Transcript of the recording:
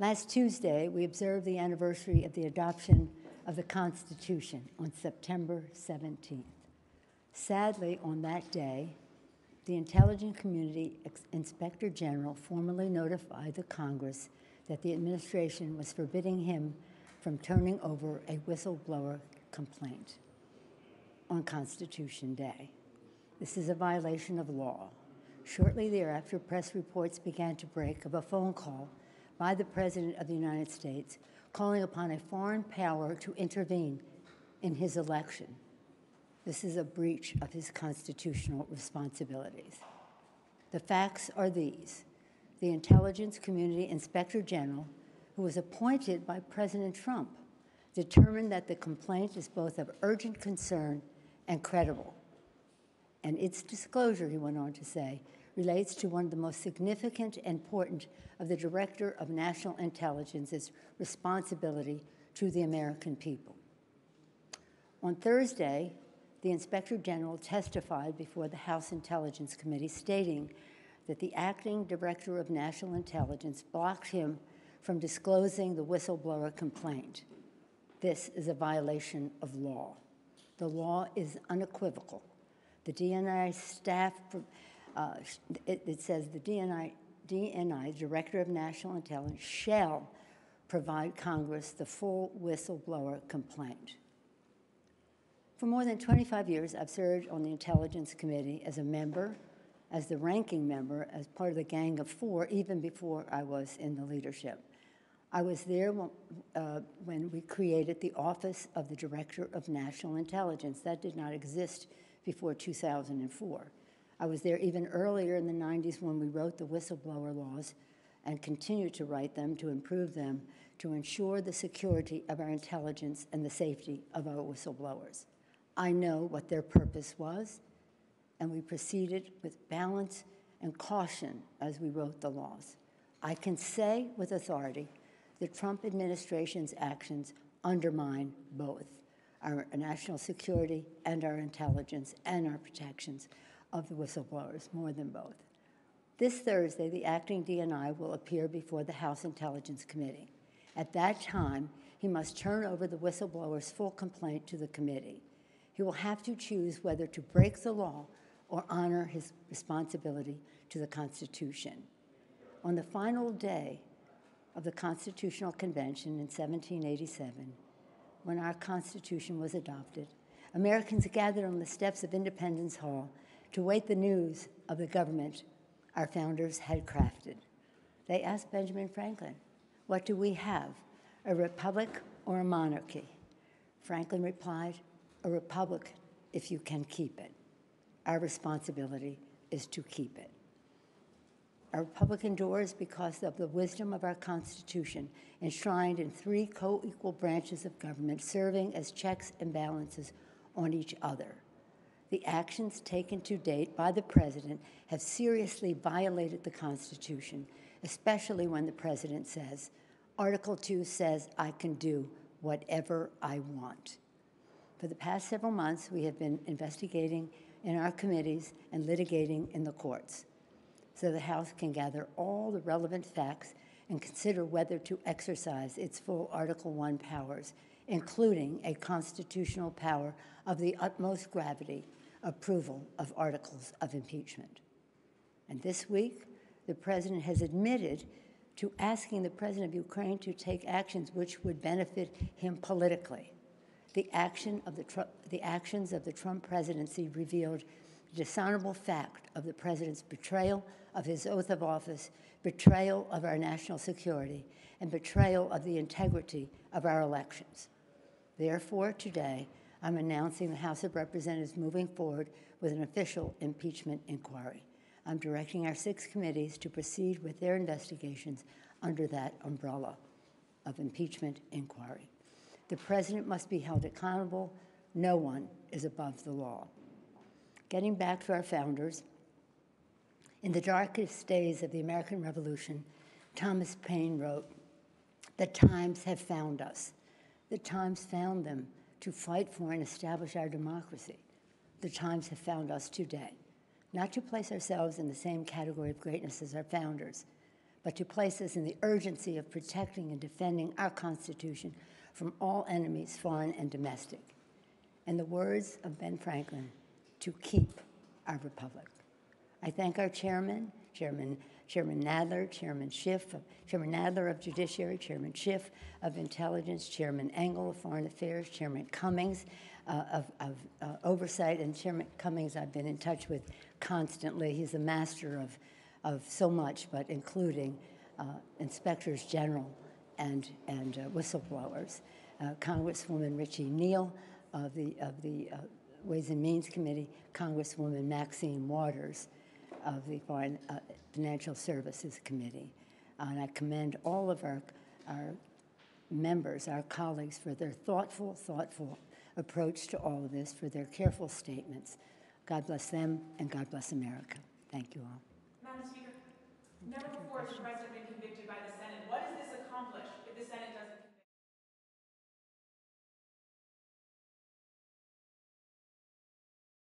Last Tuesday, we observed the anniversary of the adoption of the Constitution on September 17th. Sadly, on that day, the Intelligence Community Inspector General formally notified the Congress that the administration was forbidding him from turning over a whistleblower complaint on Constitution Day. This is a violation of law. Shortly thereafter, press reports began to break of a phone call by the President of the United States calling upon a foreign power to intervene in his election. This is a breach of his constitutional responsibilities. The facts are these. The Intelligence Community Inspector General, who was appointed by President Trump, determined that the complaint is both of urgent concern and credible. And its disclosure, he went on to say, relates to one of the most significant and important of the Director of National Intelligence's responsibility to the American people. On Thursday, the Inspector General testified before the House Intelligence Committee stating that the acting Director of National Intelligence blocked him from disclosing the whistleblower complaint. This is a violation of law. The law is unequivocal. The DNI staff, it says the DNI, Director of National Intelligence, shall provide Congress the full whistleblower complaint. For more than 25 years, I've served on the Intelligence Committee as a member, as the ranking member, as part of the Gang of Four, even before I was in the leadership. I was there when we created the Office of the Director of National Intelligence. That did not exist before 2004. I was there even earlier in the 90s when we wrote the whistleblower laws and continue to write them to improve them to ensure the security of our intelligence and the safety of our whistleblowers. I know what their purpose was, and we proceeded with balance and caution as we wrote the laws. I can say with authority the Trump administration's actions undermine both our national security and our intelligence and our protections of the whistleblowers, more than both. This Thursday, the acting DNI will appear before the House Intelligence Committee. At that time, he must turn over the whistleblower's full complaint to the committee. He will have to choose whether to break the law or honor his responsibility to the Constitution. On the final day of the Constitutional Convention in 1787, when our Constitution was adopted, Americans gathered on the steps of Independence Hall to await the news of the government our founders had crafted. They asked Benjamin Franklin, "What do we have, a republic or a monarchy?" Franklin replied, "A republic if you can keep it. Our responsibility is to keep it." Our republic endures because of the wisdom of our Constitution, enshrined in three co-equal branches of government, serving as checks and balances on each other. The actions taken to date by the President have seriously violated the Constitution, especially when the President says, Article 2 says I can do whatever I want. For the past several months, we have been investigating in our committees and litigating in the courts, so the House can gather all the relevant facts and consider whether to exercise its full Article 1 powers, including a constitutional power of the utmost gravity, approval of articles of impeachment. And this week, the President has admitted to asking the President of Ukraine to take actions which would benefit him politically. The actions of the Trump presidency revealed the dishonorable fact of the President's betrayal of his oath of office, betrayal of our national security, and betrayal of the integrity of our elections. Therefore, today, I'm announcing the House of Representatives moving forward with an official impeachment inquiry. I'm directing our 6 committees to proceed with their investigations under that umbrella of impeachment inquiry. The President must be held accountable. No one is above the law. Getting back to our founders, in the darkest days of the American Revolution, Thomas Paine wrote, "The times have found us. The times found them to fight for and establish our democracy. The times have found us today, not to place ourselves in the same category of greatness as our founders, but to place us in the urgency of protecting and defending our Constitution from all enemies, foreign and domestic. In the words of Ben Franklin, to keep our republic. I thank our chairman, Chairman Nadler, Chairman Nadler of Judiciary, Chairman Schiff of Intelligence, Chairman Engel of Foreign Affairs, Chairman Cummings of Oversight, and Chairman Cummings I've been in touch with constantly. He's a master of so much, but including inspectors general and whistleblowers. Congresswoman Richie Neal of the Ways and Means Committee, Congresswoman Maxine Waters of the Foreign Financial Services Committee. And I commend all of our members, our colleagues, for their thoughtful approach to all of this, for their careful statements. God bless them, and God bless America. Thank you all. Madam Speaker, never before has the President been convicted by the Senate. What does this accomplish if the Senate doesn't?